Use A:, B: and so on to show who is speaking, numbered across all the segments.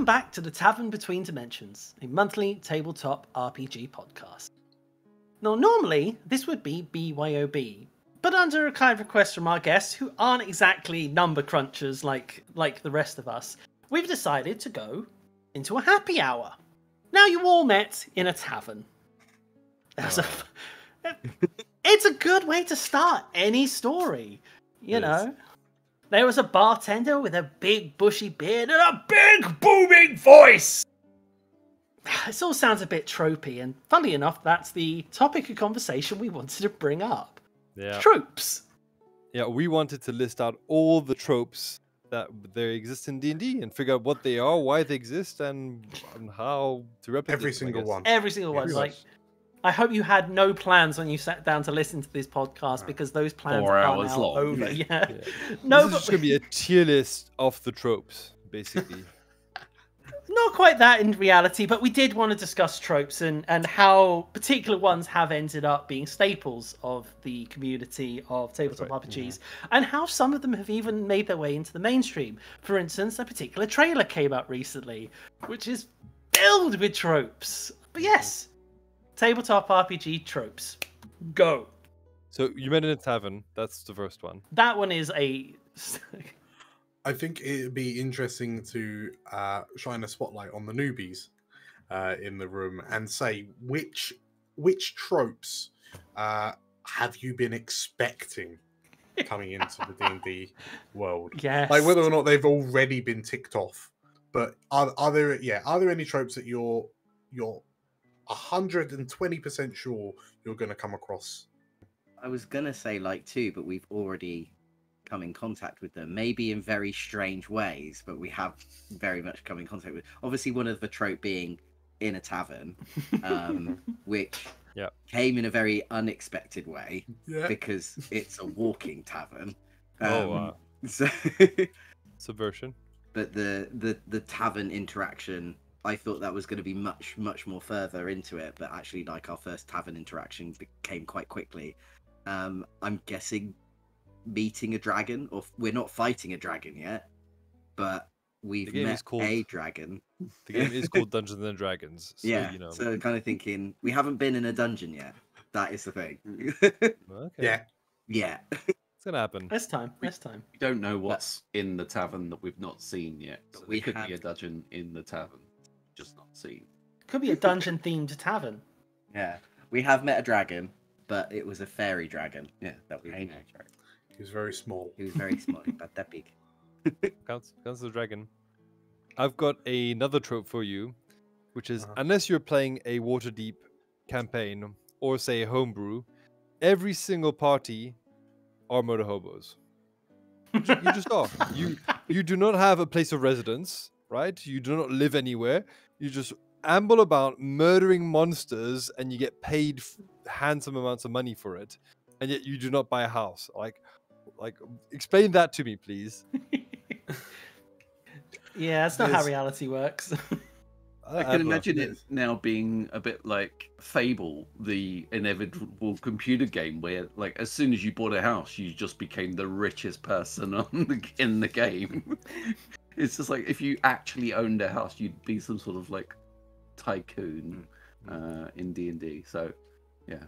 A: back to the Tavern Between Dimensions, a monthly tabletop RPG podcast. Now, normally, this would be BYOB, but under a kind request from our guests, who aren't exactly number crunchers like the rest of us, we've decided to go into a happy hour. Now, you all met in a tavern. It's a good way to start any story, you know. There was a bartender with a big bushy beard and a big booming voice. This all sounds a bit tropey, and funnily enough, that's the topic of conversation we wanted to bring up.
B: Yeah.
A: Tropes.
B: Yeah, we wanted to list out all the tropes that there exist in D&D and figure out what they are, why they exist, and how to replicate
C: every single one.
A: Every single one. Like, I hope you had no plans when you sat down to listen to this podcast, because those plans
D: 4
A: are
D: hours
A: now
D: long.
A: over. Yeah.
B: No, this is just going to be a tier list of the tropes, basically.
A: Not quite that in reality, but we did want to discuss tropes and how particular ones have ended up being staples of the community of tabletop RPGs, and how some of them have even made their way into the mainstream. For instance, a particular trailer came out recently, which is filled with tropes. But yes, tabletop RPG tropes. Go.
B: So you met in a tavern. That's the first one.
A: That one is a...
C: I think it'd be interesting to shine a spotlight on the newbies in the room and say which tropes have you been expecting coming into the D&D world?
A: Yes.
C: Like whether or not they've already been ticked off. But are there any tropes that you're 120% sure you're going to come across?
E: I was gonna say like 2, but we've already come in contact with them, maybe in very strange ways, but we have very much come in contact with. Obviously, one of the trope being in a tavern, which came in a very unexpected way because it's a walking tavern. So
B: subversion.
E: But the tavern interaction, I thought that was going to be much more further into it, but actually, like, our first tavern interaction came quite quickly. I'm guessing meeting a dragon, or we're not fighting a dragon yet, but we've met a dragon.
B: The game is called Dungeons and Dragons. So,
E: yeah,
B: you know.
E: So kind of thinking we haven't been in a dungeon yet. That is the thing.
B: Okay.
E: Yeah.
B: It's gonna happen.
A: This time.
D: We don't know what's in the tavern that we've not seen yet. So we could be a dungeon in the tavern, just not seen.
A: Could be a dungeon-themed tavern.
E: Yeah, we have met a dragon, but it was a fairy dragon. Yeah, that we met.
C: He was very small.
E: He was very small, not that big.
B: Counts the dragon. I've got another trope for you, which is unless you're playing a Waterdeep campaign or say a homebrew, every single party are motor hobos. You just are. You do not have a place of residence, right? You do not live anywhere. You just amble about murdering monsters, and you get paid handsome amounts of money for it, and yet you do not buy a house. Like, explain that to me, please.
A: Yeah, that's not how reality works.
D: I can imagine it now being a bit like Fable, the inevitable computer game, where, like, as soon as you bought a house, you just became the richest person in the game. It's just like if you actually owned a house, you'd be some sort of like tycoon in D&D. So, yeah.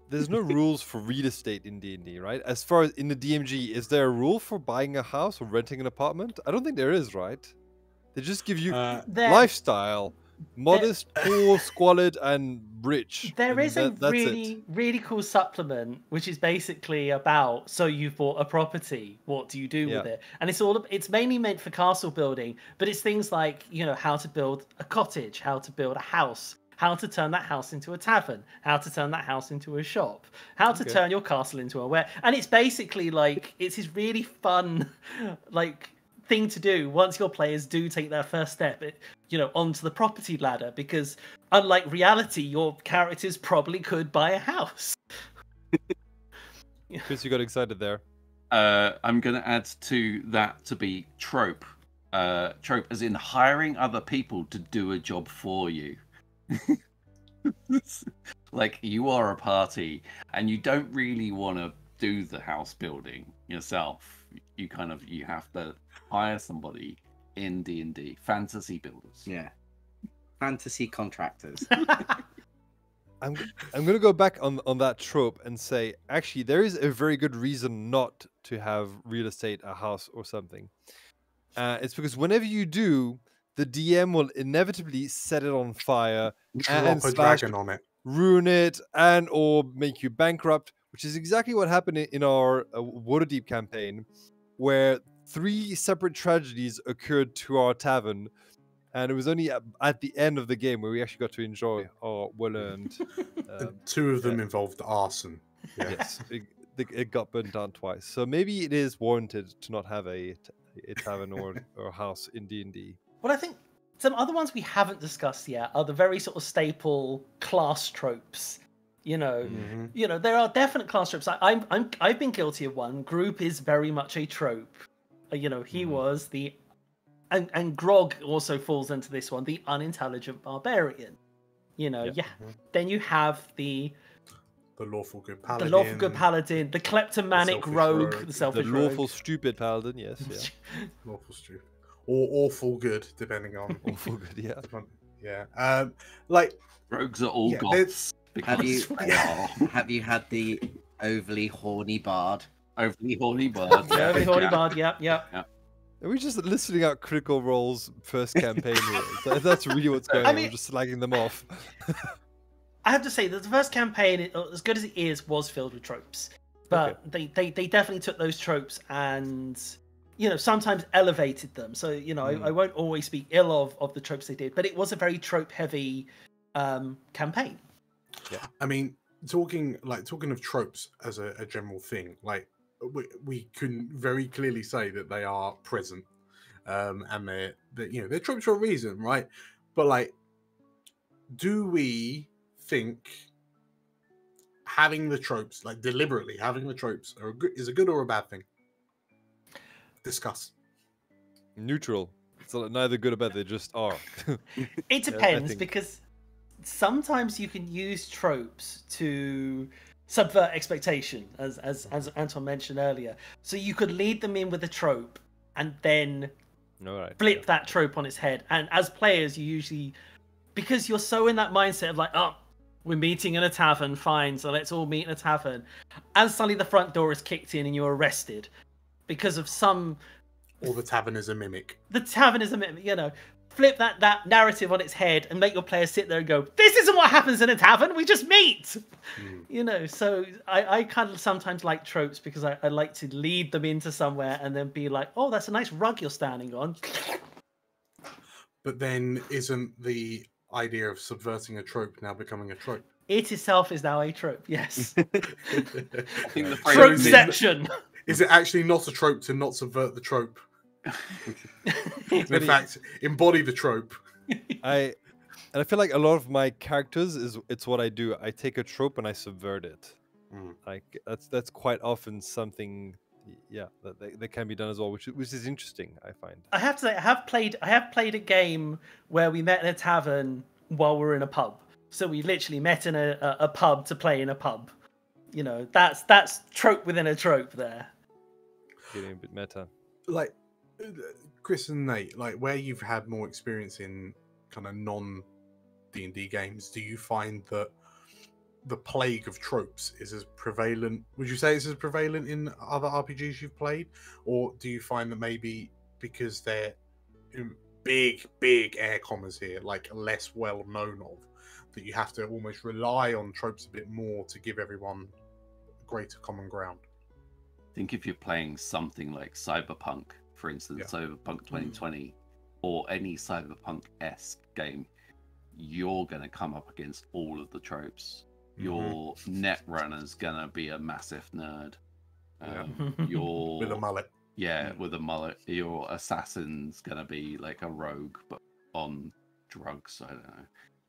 B: There's no rules for real estate in D&D, right? As far as in the DMG, is there a rule for buying a house or renting an apartment? I don't think there is, right? They just give you lifestyle, modest, poor, squalid, and rich.
A: There is a really cool supplement, which is basically about, so you've bought a property, what do you do with it? And it's mainly meant for castle building, but it's things like, you know, how to build a cottage, how to build a house, how to turn that house into a tavern, how to turn that house into a shop, how to turn your castle into a where. And it's basically like, it's this really fun, like, thing to do once your players do take their first step, you know, onto the property ladder, because unlike reality, your characters probably could buy a house.
B: Chris, you got excited there.
D: I'm going to add to that to be trope. Trope as in hiring other people to do a job for you. Like, you are a party and you don't really want to do the house building yourself. You have to hire somebody in D&D. Fantasy builders.
E: Yeah. Fantasy contractors.
B: I'm going to go back on that trope and say, actually, there is a very good reason not to have real estate, a house or something. It's because whenever you do, the DM will inevitably set it on fire and
C: Drop a dragon on it.
B: ruin it, and or make you bankrupt, which is exactly what happened in our Waterdeep campaign, where 3 separate tragedies occurred to our tavern. And it was only at the end of the game where we actually got to enjoy our well-earned.
C: 2 of them involved arson. Yeah.
B: Yes, it got burnt down twice. So maybe it is warranted to not have a tavern or a house in D&D.
A: Well, I think some other ones we haven't discussed yet are the very sort of staple class tropes. You know, there are definite class tropes. I've been guilty of one. Group is very much a trope. He was the. And Grog also falls into this one, the unintelligent barbarian. Then you have the
C: lawful good paladin.
A: The lawful good paladin, the kleptomanic rogue, the selfish rogue.
B: The lawful stupid paladin, yes. Yeah.
C: Lawful stupid. Or awful good, depending on...
B: awful good, yeah.
C: Yeah.
D: Rogues are all goths.
E: Have you had the overly horny bard?
D: Overly horny bard.
A: Yeah, overly horny bard, yep.
B: Are we just listing out Critical Role's first campaign here? That's really what's going on. We're just slagging them off.
A: I have to say that the first campaign, as good as it is, was filled with tropes. But they definitely took those tropes and, sometimes elevated them. So, I won't always speak ill of the tropes they did, but it was a very trope-heavy campaign.
C: Yeah. I mean, talking of tropes as a general thing, we can very clearly say that they are present, and they're tropes for a reason, right? But do we think having the tropes, deliberately having the tropes, is a good or a bad thing? Discuss.
B: Neutral. It's neither good or bad. They just are.
A: It depends because sometimes you can use tropes to subvert expectation, as Anton mentioned earlier. So you could lead them in with a trope and then flip that trope on its head. And as players, you usually, because you're so in that mindset of we're meeting in a tavern, fine, so let's all meet in a tavern. And suddenly the front door is kicked in and you're arrested because of some...
C: Or the tavern is a mimic.
A: The tavern is a mimic, Flip that narrative on its head and make your players sit there and go, this isn't what happens in a tavern, we just meet! So I kind of sometimes like tropes because I like to lead them into somewhere and then be like, oh, that's a nice rug you're standing on.
C: But then isn't the idea of subverting a trope now becoming a trope?
A: It itself is now a trope, yes.
D: I think the
A: Tropeception!
C: Is it actually not a trope to not subvert the trope? In fact, embody the trope.
B: I feel like a lot of my characters it's what I do. I take a trope and I subvert it. That's quite often something, that can be done as well, which is interesting. I find. I
A: have to say, I have played a game where we met in a tavern while we were in a pub. So we literally met in a pub to play in a pub. That's trope within a trope there.
B: Getting a bit meta.
C: Chris and Nate, where you've had more experience in kind of non-D&D games, do you find that the plague of tropes is as prevalent? Would you say it's as prevalent in other RPGs you've played? Or do you find that maybe because they're big air commas here, less well known of, that you have to almost rely on tropes a bit more to give everyone greater common ground?
D: I think if you're playing something like Cyberpunk, for instance, Cyberpunk 2020, or any Cyberpunk-esque game, you're going to come up against all of the tropes. Your netrunner's going to be a massive nerd. Your
C: with a mullet.
D: Yeah, with a mullet. Your assassin's going to be like a rogue, but on drugs. I don't know.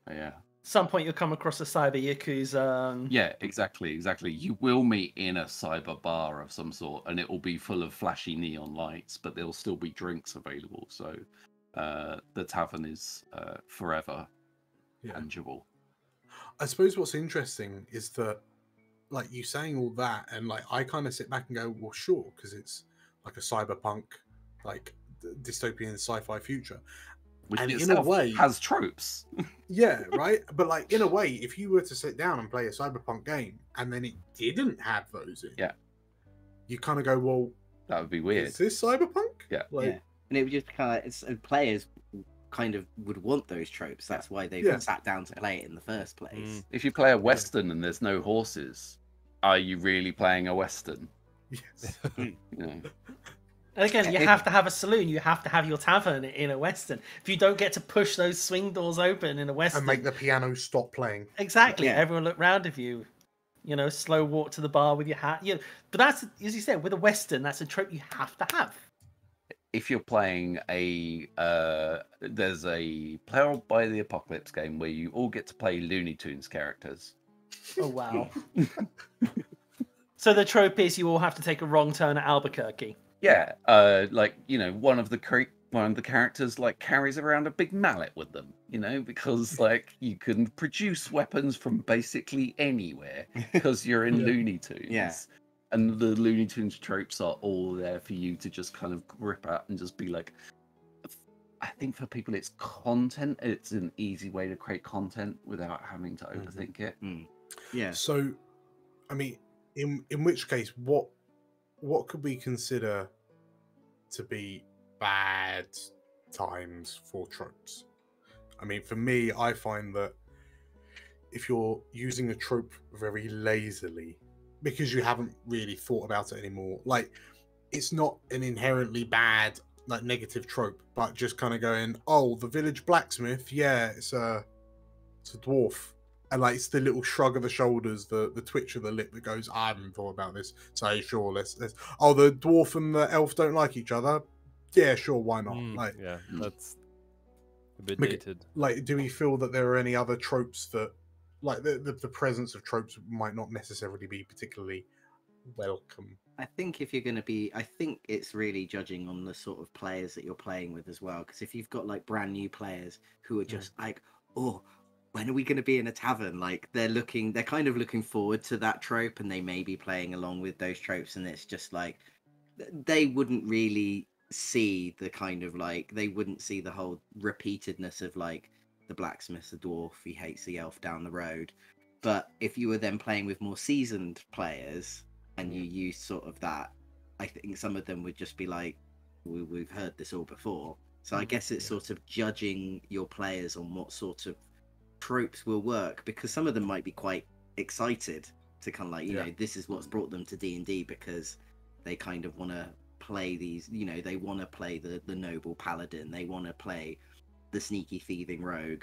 D: Yeah.
A: Some point you'll come across a cyber yakuza.
D: Yeah, exactly. You will meet in a cyber bar of some sort, and it will be full of flashy neon lights, but there'll still be drinks available. So the tavern is forever tangible.
C: I suppose what's interesting is that, you saying all that, and I kind of sit back and go, well, sure, because it's like a cyberpunk, dystopian sci-fi future.
D: Which
C: And in a
D: itself
C: way
D: has tropes.
C: Yeah, right. But like in a way, if you were to sit down and play a cyberpunk game and then it didn't have those in, you kind of go, well,
D: that would be weird.
C: Is this cyberpunk?
E: Yeah, and it would just kind of players kind of would want those tropes. That's why they've sat down to play it in the first place.
D: If you play a Western and there's no horses, are you really playing a Western?
C: Yes.
A: And again, you have to have a saloon. You have to have your tavern in a Western. If you don't get to push those swing doors open in a Western...
C: And make the piano stop playing.
A: Exactly. Everyone look round of you. Slow walk to the bar with your hat. But that's, as you said, with a Western, that's a trope you have to have.
D: If you're playing there's a Player by the Apocalypse game where you all get to play Looney Tunes characters.
A: Oh, wow. So the trope is you all have to take a wrong turn at Albuquerque.
D: Yeah, one of the characters carries around a big mallet with them, because you can produce weapons from basically anywhere because you're in Looney Tunes.
E: Yeah.
D: And the Looney Tunes tropes are all there for you to just kind of rip out and just be like, I think for people it's content. It's an easy way to create content without having to overthink it.
E: Yeah.
C: So, I mean, in which case, what could we consider to be bad times for tropes? I mean, for me, I find that if you're using a trope very lazily, because you haven't really thought about it anymore, it's not an inherently bad, negative trope, but just kind of going, oh, the village blacksmith, it's a dwarf. And it's the little shrug of the shoulders, the twitch of the lip that goes, I haven't thought about this. So sure, let's. Oh, the dwarf and the elf don't like each other. Yeah, sure, why not?
B: That's a bit dated.
C: Do we feel that there are any other tropes that, the presence of tropes might not necessarily be particularly welcome?
E: I think if you're going to be, I think it's really judging on the sort of players that you're playing with as well. Because if you've got brand new players who are just oh, when are we going to be in a tavern? They're kind of looking forward to that trope, and they may be playing along with those tropes, and it's just they wouldn't really see the kind of they wouldn't see the whole repeatedness of the blacksmith, the dwarf, he hates the elf down the road. But if you were then playing with more seasoned players and you use sort of that, I think some of them would just be we've heard this all before. So I guess it's sort of judging your players on what sort of tropes will work, because some of them might be quite excited to kind of this is what's brought them to D&D, because they kind of want to play these, they want to play the noble paladin, they want to play the sneaky thieving rogue,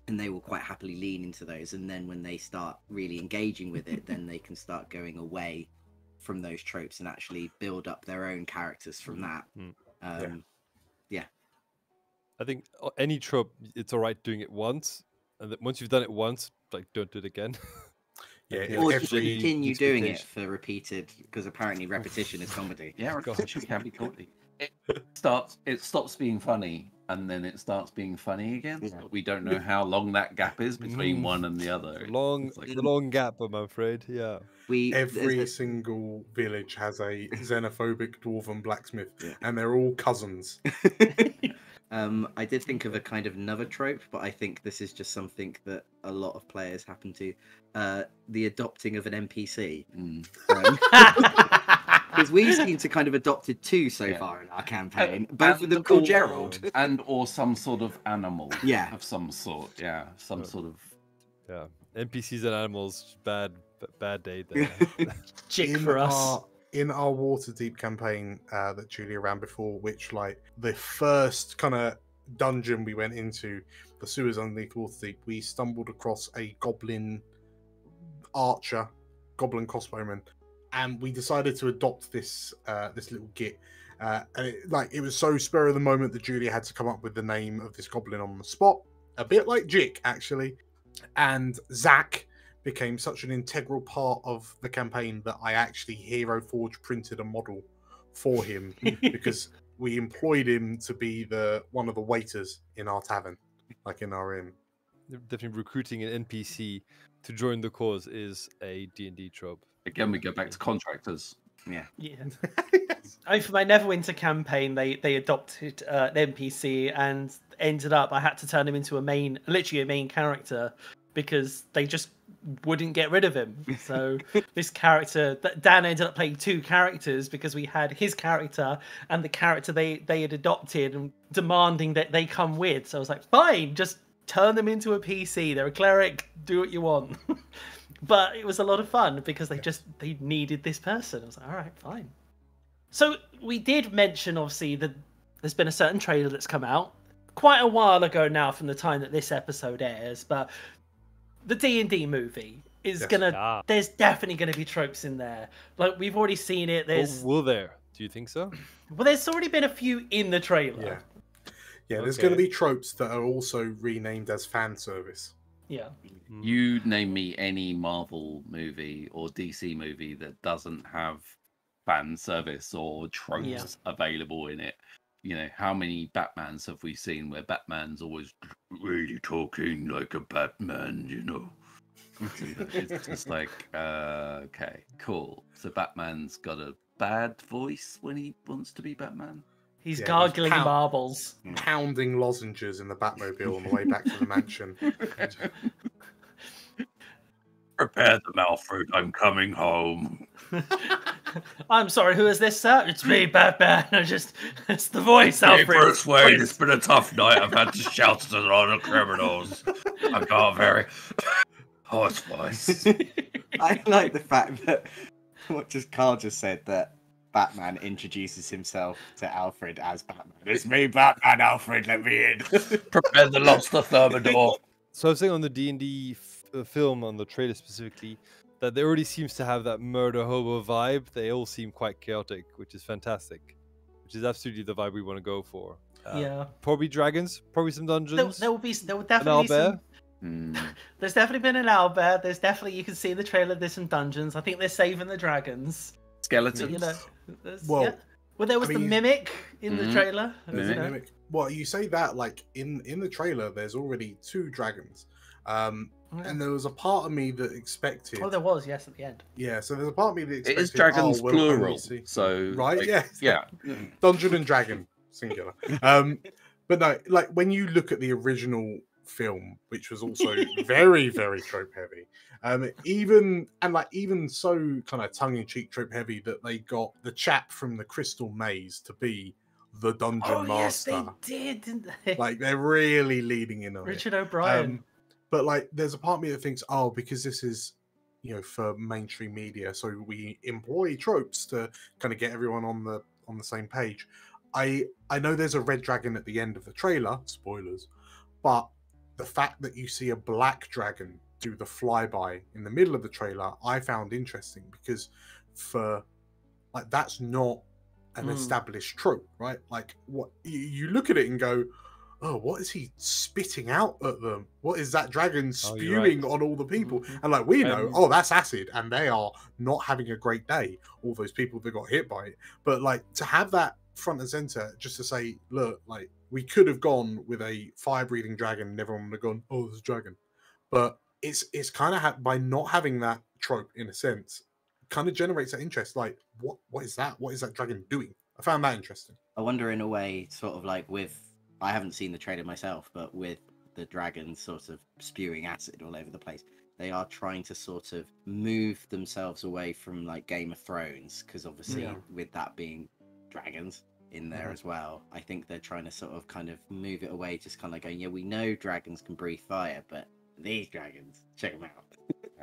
E: and they will quite happily lean into those. And then when they start really engaging with it, then they can start going away from those tropes and actually build up their own characters from that.
B: I think any trope, it's all right doing it once, and then once you've done it once, don't do it again.
E: Or just continue doing it for repeated, because apparently repetition is comedy.
D: Yeah, repetition can be comedy. It stops being funny, and then it starts being funny again. Yeah. We don't know how long that gap is between one and the other.
B: The long gap, I'm afraid. Yeah.
C: Every single village has a xenophobic dwarven blacksmith, and they're all cousins.
E: I did think of a kind of another trope, but I think this is just something that a lot of players happen to. The adopting of an NPC. Because we seem to kind of adopted two so far in our campaign. Both of them called Gerald.
D: Or some sort of animal.
E: Yeah.
D: Of some sort. Yeah. Some sort of...
B: Yeah. NPCs and animals, bad day there.
A: Chick for us.
C: In our Waterdeep campaign that Julia ran before, which the first kind of dungeon we went into, the sewers underneath Waterdeep, we stumbled across a goblin archer, goblin crossbowman, and we decided to adopt this little git. And it was so spur of the moment that Julia had to come up with the name of this goblin on the spot, a bit like Jick actually. And Zach became such an integral part of the campaign that I actually Hero Forge printed a model for him because we employed him to be one of the waiters in our tavern, in our inn.
B: Definitely recruiting an NPC to join the cause is a D&D trope.
D: Again, we go back to contractors.
E: Yeah.
A: For my Neverwinter campaign, they adopted an NPC and ended up I had to turn him into literally a main character because they just wouldn't get rid of him. So this character, Dan ended up playing 2 characters because we had his character and the character they had adopted and demanding that they come with. So I was like, fine, just turn them into a PC. They're a cleric. Do what you want. But it was a lot of fun because they needed this person. I was like, all right, fine. So we did mention, obviously, that there's been a certain trailer that's come out quite a while ago now from the time that this episode airs, but the D&D movie is there's definitely going to be tropes in there. Like, we've already seen it.
B: Will there? Do you think so?
A: Well, there's already been a few in the trailer.
C: Yeah, there's going to be tropes that are also renamed as fan service.
A: Yeah.
D: You name me any Marvel movie or DC movie that doesn't have fan service or tropes available in it. You know, how many Batmans have we seen where Batman's always really talking like a Batman, you know? It's just like, okay, cool. So Batman's got a bad voice when he wants to be Batman?
A: He's gargling marbles.
C: Pounding lozenges in the Batmobile on the way back to the mansion.
D: Prepare them, Alfred. I'm coming home.
A: I'm sorry, who is this, sir? It's me, Batman. It's the voice, Alfred.
D: Hey, Bruce Wayne, it's been a tough night. I've had to shout at a lot of criminals. I got very hoarse voice.
E: I like the fact that Carl just said that Batman introduces himself to Alfred as Batman. It's me, Batman, Alfred, let me in.
D: Prepare the lobster thermidor.
B: So I was saying on the D&D film, on the trailer specifically, that there already seems to have that murder hobo vibe. They all seem quite chaotic, which is fantastic. Which is absolutely the vibe we want to go for. Probably dragons, probably some dungeons.
A: There will definitely be some... There's definitely been an owlbear. There's definitely, you can see in the trailer, there's some dungeons. I think they're saving the dragons.
D: Skeletons.
A: You know, well, there was the mimic in the trailer.
C: Mimic. Well, you say that, like, in the trailer, there's already 2 dragons. And there was a part of me that expected...
A: Oh, there was, yes, at the end.
C: Yeah, so there's a part of me that expected...
D: It is dragons plural, so...
C: Right,
D: like,
C: yeah. Dungeon and dragon, singular. But no, like, when you look at the original film, which was also very, very trope heavy, even so kind of tongue-in-cheek trope heavy that they got the chap from the Crystal Maze to be the dungeon master.
A: Yes, they did, didn't they?
C: Like, they're really leading in on
A: Richard O'Brien.
C: But like, there's a part of me that thinks, because this is, for mainstream media, so we employ tropes to kind of get everyone on the same page. I know there's a red dragon at the end of the trailer, spoilers, but the fact that you see a black dragon do the flyby in the middle of the trailer, I found interesting because that's not an established trope, right? Like, what you look at it and go, oh, what is he spitting out at them? What is that dragon spewing on all the people? And like, we know, that's acid, and they are not having a great day, all those people that got hit by it. But like, to have that front and center, just to say, look, like, we could have gone with a fire-breathing dragon and everyone would have gone, oh, there's a dragon. But it's kind of by not having that trope, in a sense, kind of generates that interest. Like, what is that? What is that dragon doing? I found that interesting.
E: I wonder, in a way, sort of like with, I haven't seen the trailer myself, but with the dragons sort of spewing acid all over the place, they are trying to sort of move themselves away from like Game of Thrones, because obviously with that being dragons in there as well, I think they're trying to sort of kind of move it away, just kind of going, yeah, we know dragons can breathe fire, but these dragons, check them out.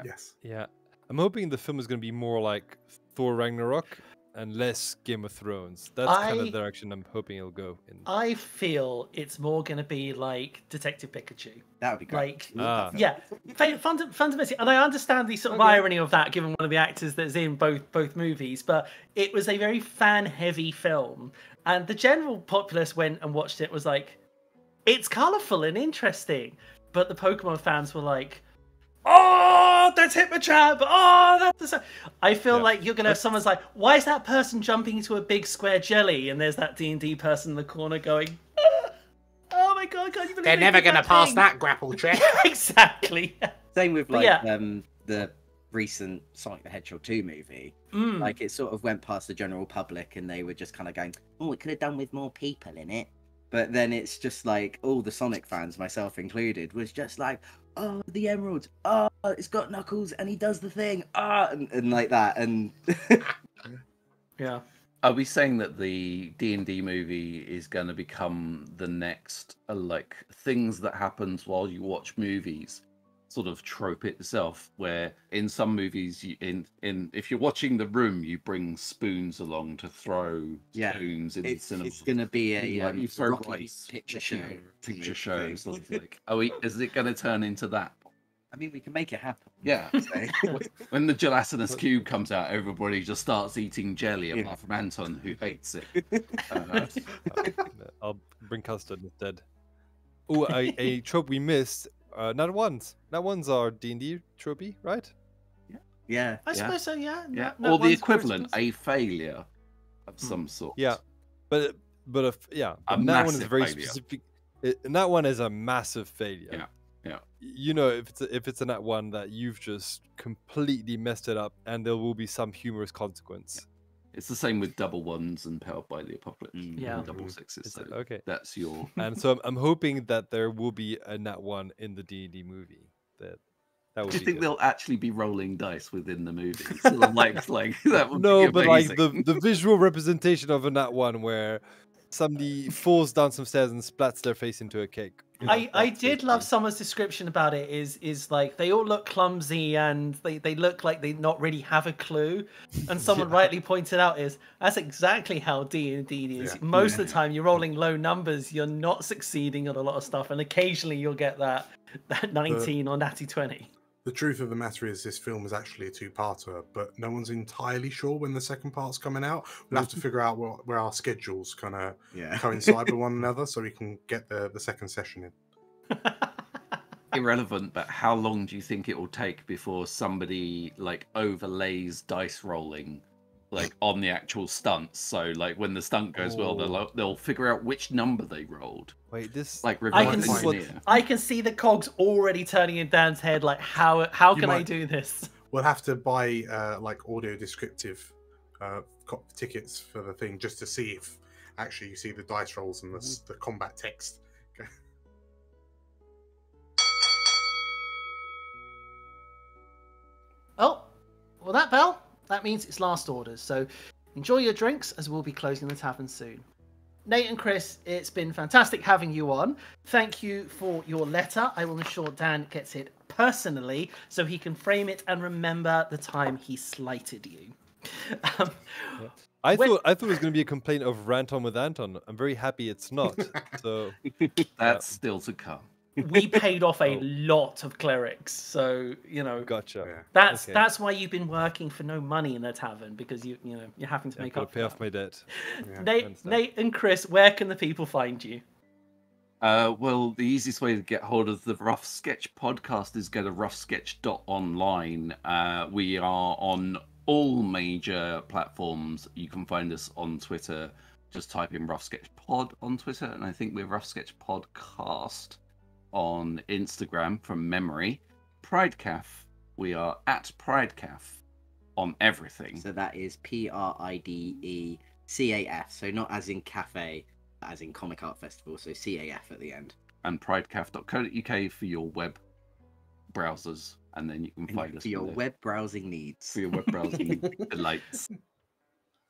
C: Yes.
B: Yeah. I'm hoping the film is going to be more like Thor Ragnarok and less Game of Thrones. That's kind of the direction I'm hoping it'll go in.
A: I feel it's more going to be like Detective Pikachu.
E: That would be great.
A: Fundamentally, and I understand the sort of irony of that, given one of the actors that's in both movies, but it was a very fan-heavy film, and the general populace went and watched it, was like, it's colourful and interesting, but the Pokemon fans were like, oh, that's Hitmonchan, but that's... I feel like you're going to have someone's like, why is that person jumping into a big square jelly? And there's that D&D person in the corner going, oh my god, can't you believe
C: they're never going to pass that grapple check.
A: Exactly.
E: Same with like the recent Sonic the Hedgehog 2 movie.
A: Mm.
E: Like, it sort of went past the general public, and they were just kind of going, "Oh, it could have done with more people in it." But then it's just like all the Sonic fans, myself included, was just like, "Oh, the emeralds! Oh, it's got Knuckles, and he does the thing! Ah!" and like that. And
A: Yeah.
D: Are we saying that the D&D movie is going to become the next, like, things that happens while you watch movies, sort of trope itself, where in some movies, if you're watching The Room, you bring spoons along to throw spoons in the cinema.
E: it's going to be a
D: you throw
E: Rocky
D: rice,
E: picture show.
D: Picture show, sort of like. Is it going to turn into that?
E: I mean, we can make it happen.
D: Yeah. When the gelatinous cube comes out, everybody just starts eating jelly, apart from Anton, who hates it.
B: I'll bring custard instead. Oh, a trope we missed. Not ones. Not ones are D&D tropey, right?
E: Yeah.
A: I suppose so, yeah.
D: Yeah.
A: No
D: Or the
A: one's
D: equivalent,
A: Christmas.
D: a failure of some sort.
B: Yeah, but that one is
D: massive
B: very
D: failure.
B: specific. And that one is a massive failure.
D: Yeah.
B: You know, if it's a nat one that you've just completely messed it up, and there will be some humorous consequence.
D: It's the same with double ones and Powered by the Apocalypse.
A: Yeah.
D: And double sixes. So
B: Okay.
D: that's your.
B: And so I'm hoping that there will be a nat one in the D&D movie. That would
D: Do you
B: be
D: think
B: good.
D: they'll actually be rolling dice within the movie? Sort of like that would
B: No,
D: be
B: but like
D: amazing.
B: the visual representation of a nat one where somebody falls down some stairs and splats their face into a cake. You know,
A: I
B: that's
A: did
B: just
A: love
B: me.
A: someone's description about it is like they all look clumsy and they look like they not really have a clue, and someone rightly pointed out that's exactly how D&D is. Most of the time you're rolling low numbers, you're not succeeding on a lot of stuff, and occasionally you'll get that 19 or natty 20.
C: The truth of the matter is this film is actually a two-parter, but no one's entirely sure when the second part's coming out. We'll have to figure out where our schedules kind of coincide with one another so we can get the second session in.
D: Irrelevant, but how long do you think it will take before somebody like overlays dice rolling like on the actual stunts? So like when the stunt goes well, they'll figure out which number they rolled.
B: Wait, this
D: Like
A: I
D: reverse
A: can,
D: engineer.
A: I can see the cogs already turning in Dan's head. Like, how can I do this?
C: We'll have to buy like audio descriptive tickets for the thing just to see if actually you see the dice rolls and the combat text.
A: Oh, well, that means it's last orders. So enjoy your drinks, as we'll be closing the tavern soon. Nate and Chris, it's been fantastic having you on. Thank you for your letter. I will ensure Dan gets it personally so he can frame it and remember the time he slighted you.
B: I thought it was going to be a complaint of rant on with Anton. I'm very happy it's not. So
D: That's still to come.
A: We paid off a lot of clerics, so
B: gotcha.
A: that's why you've been working for no money in the tavern, because you're having to make up.
B: Pay off my debt.
A: Nate and Chris, where can the people find you?
D: Well, the easiest way to get hold of the Rough Sketch podcast is go to roughsketch.online. We are on all major platforms. You can find us on Twitter. Just type in Rough Sketch Pod on Twitter, and I think we're Rough Sketch Podcast on Instagram from memory. Pridecaf, we are at Pridecaf on everything.
E: So that is PRIDECAF. So not as in cafe, as in Comic Art Festival. So CAF at the end.
D: And pridecaf.co.uk for your web browsers, and then you can find us
E: for your web browsing needs.
D: For your web browsing delights.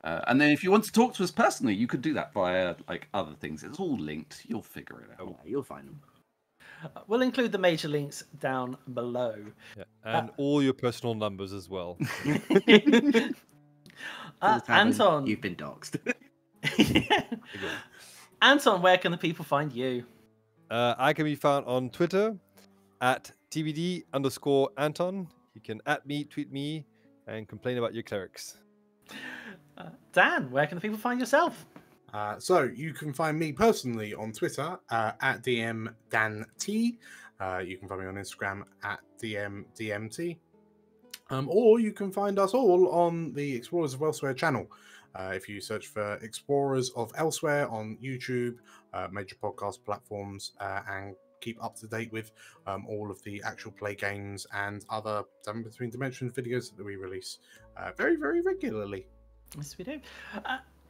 D: And then if you want to talk to us personally, you could do that via like other things. It's all linked. You'll figure it out.
E: Yeah, you'll find them.
A: We'll include the major links down below.
B: Yeah, and all your personal numbers as well.
A: Anton,
E: you've been doxxed.
A: Anton, where can the people find you?
B: I can be found on Twitter at TBD_Anton. You can @me, tweet me, and complain about your clerics.
A: Dan, where can the people find yourself?
C: So you can find me personally on Twitter at DMDanT. You can find me on Instagram at DMDMT. Or you can find us all on the Explorers of Elsewhere channel. If you search for Explorers of Elsewhere on YouTube, major podcast platforms, and keep up to date with all of the actual play games and other Tavern Between Dimensions videos that we release very, very regularly.
A: Yes, we do.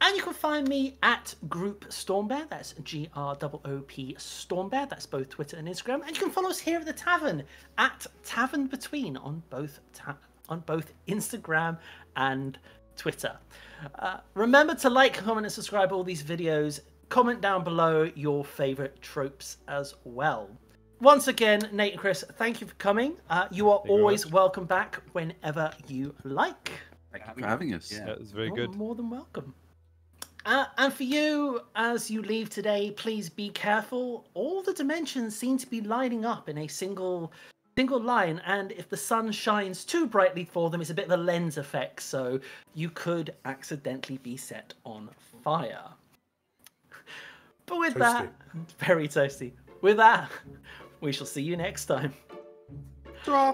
A: And you can find me at Group Stormbear. That's GROOP Stormbear. That's both Twitter and Instagram. And you can follow us here at the Tavern at Tavern Between on both Instagram and Twitter. Remember to like, comment, and subscribe to all these videos. Comment down below your favourite tropes as well. Once again, Nate and Chris, thank you for coming. You are always welcome back whenever you like.
D: Thank you for having us.
B: Yeah, it was very good.
A: More than welcome. And for you, as you leave today, please be careful. All the dimensions seem to be lining up in a single line, and if the sun shines too brightly for them, it's a bit of a lens effect, so you could accidentally be set on fire. But with that, very toasty. With that, we shall see you next time.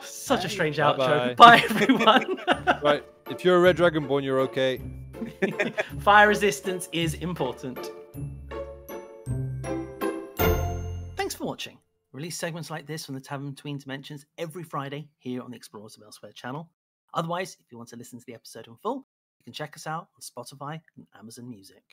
A: Such a strange outro. Bye, everyone.
B: Right, if you're a Red Dragonborn, you're okay.
A: Fire resistance is important. Thanks for watching. Release segments like this from the Tavern Between Dimensions every Friday here on the Explorers of Elsewhere channel. Otherwise, if you want to listen to the episode in full, you can check us out on Spotify and Amazon Music.